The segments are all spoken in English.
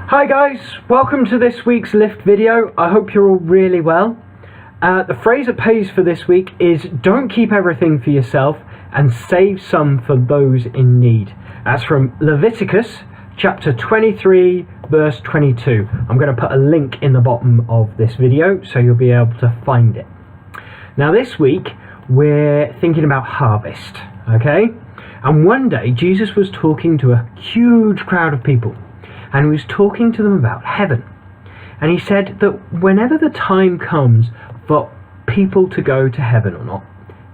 Hi guys, welcome to this week's Lift video. I hope you're all really well. The phrase that pays for this week is don't keep everything for yourself and save some for those in need. That's from Leviticus chapter 23 verse 22. I'm going to put a link in the bottom of this video so you'll be able to find it. Now this week we're thinking about harvest, okay? And one day Jesus was talking to a huge crowd of people. And he was talking to them about heaven. And he said that whenever the time comes for people to go to heaven or not,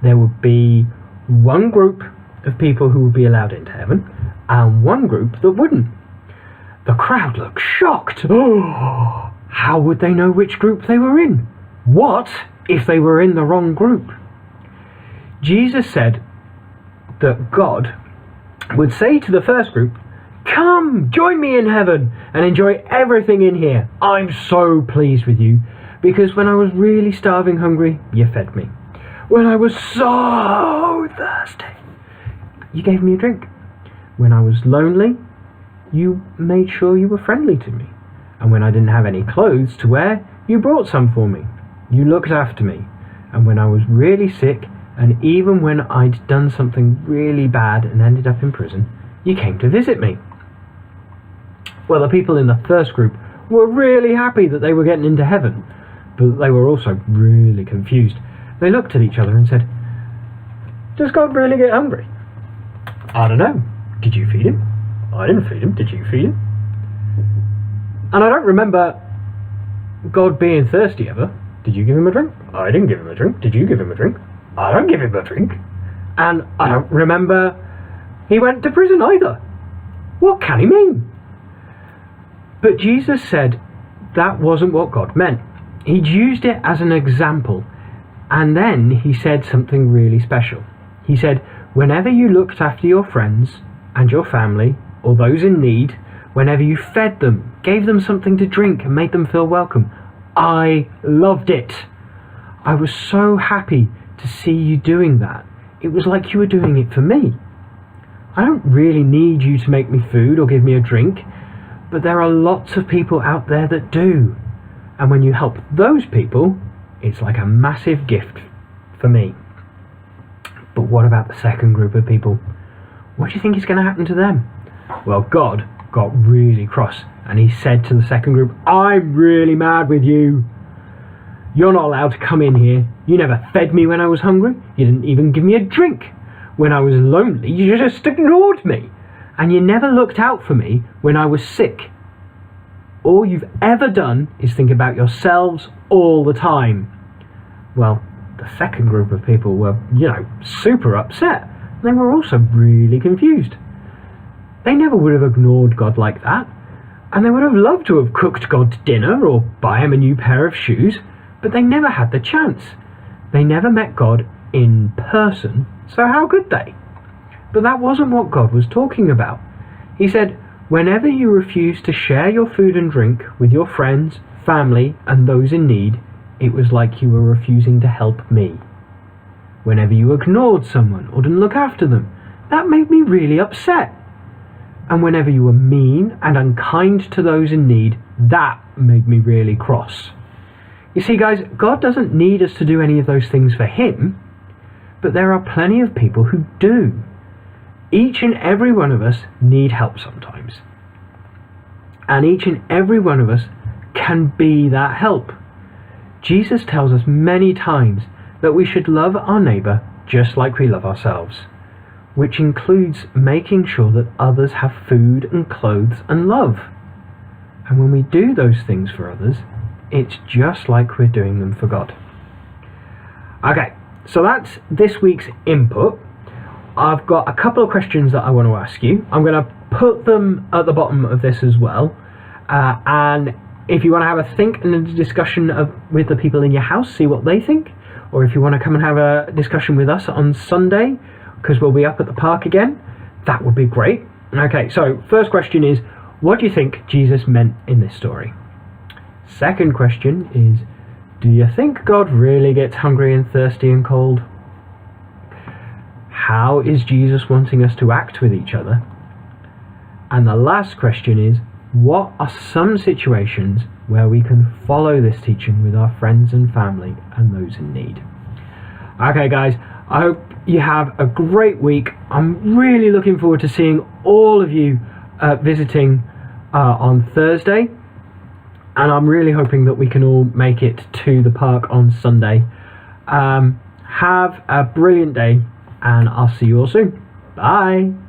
there would be one group of people who would be allowed into heaven and one group that wouldn't. The crowd looked shocked. Oh, how would they know which group they were in? What if they were in the wrong group? Jesus said that God would say to the first group, "Come, join me in heaven and enjoy everything in here. I'm so pleased with you because when I was really starving hungry, you fed me. When I was so thirsty, you gave me a drink. When I was lonely, you made sure you were friendly to me. And when I didn't have any clothes to wear, you brought some for me. You looked after me. And when I was really sick, and even when I'd done something really bad and ended up in prison, you came to visit me." Well, the people in the first group were really happy that they were getting into heaven, but they were also really confused. They looked at each other and said, "Does God really get hungry?" "I don't know. Did you feed him?" "I didn't feed him. Did you feed him?" "And I don't remember God being thirsty ever. Did you give him a drink?" "I didn't give him a drink. Did you give him a drink?" "I don't give him a drink. And I don't remember he went to prison either. What can he mean?" But Jesus said that wasn't what God meant. He'd used it as an example. And then he said something really special. He said, whenever you looked after your friends and your family or those in need, whenever you fed them, gave them something to drink and made them feel welcome, I loved it. I was so happy to see you doing that. It was like you were doing it for me. I don't really need you to make me food or give me a drink. But there are lots of people out there that do. And when you help those people, it's like a massive gift for me. But what about the second group of people? What do you think is going to happen to them? Well, God got really cross and he said to the second group, "I'm really mad with you. You're not allowed to come in here. You never fed me when I was hungry. You didn't even give me a drink. When I was lonely, you just ignored me. And you never looked out for me when I was sick. All you've ever done is think about yourselves all the time." Well, the second group of people were, super upset. They were also really confused. They never would have ignored God like that. And they would have loved to have cooked God dinner or buy him a new pair of shoes, but they never had the chance. They never met God in person, so how could they? But that wasn't what God was talking about. He said, whenever you refuse to share your food and drink with your friends, family, and those in need, it was like you were refusing to help me. Whenever you ignored someone or didn't look after them, that made me really upset. And whenever you were mean and unkind to those in need, that made me really cross. You see, guys, God doesn't need us to do any of those things for him, but there are plenty of people who do. Each and every one of us need help sometimes. And each and every one of us can be that help. Jesus tells us many times that we should love our neighbour just like we love ourselves, which includes making sure that others have food and clothes and love. And when we do those things for others, it's just like we're doing them for God. Okay, so that's this week's input. I've got a couple of questions that I want to ask you. I'm going to put them at the bottom of this as well. And if you want to have a think and a discussion with the people in your house, see what they think. Or if you want to come and have a discussion with us on Sunday, because we'll be up at the park again, that would be great. Okay, so first question is, what do you think Jesus meant in this story? Second question is, do you think God really gets hungry and thirsty and cold? How is Jesus wanting us to act with each other? And the last question is, what are some situations where we can follow this teaching with our friends and family and those in need. Okay guys, I hope you have a great week. I'm really looking forward to seeing all of you visiting on Thursday, and I'm really hoping that we can all make it to the park on Sunday. Have a brilliant day, and I'll see you all soon. Bye.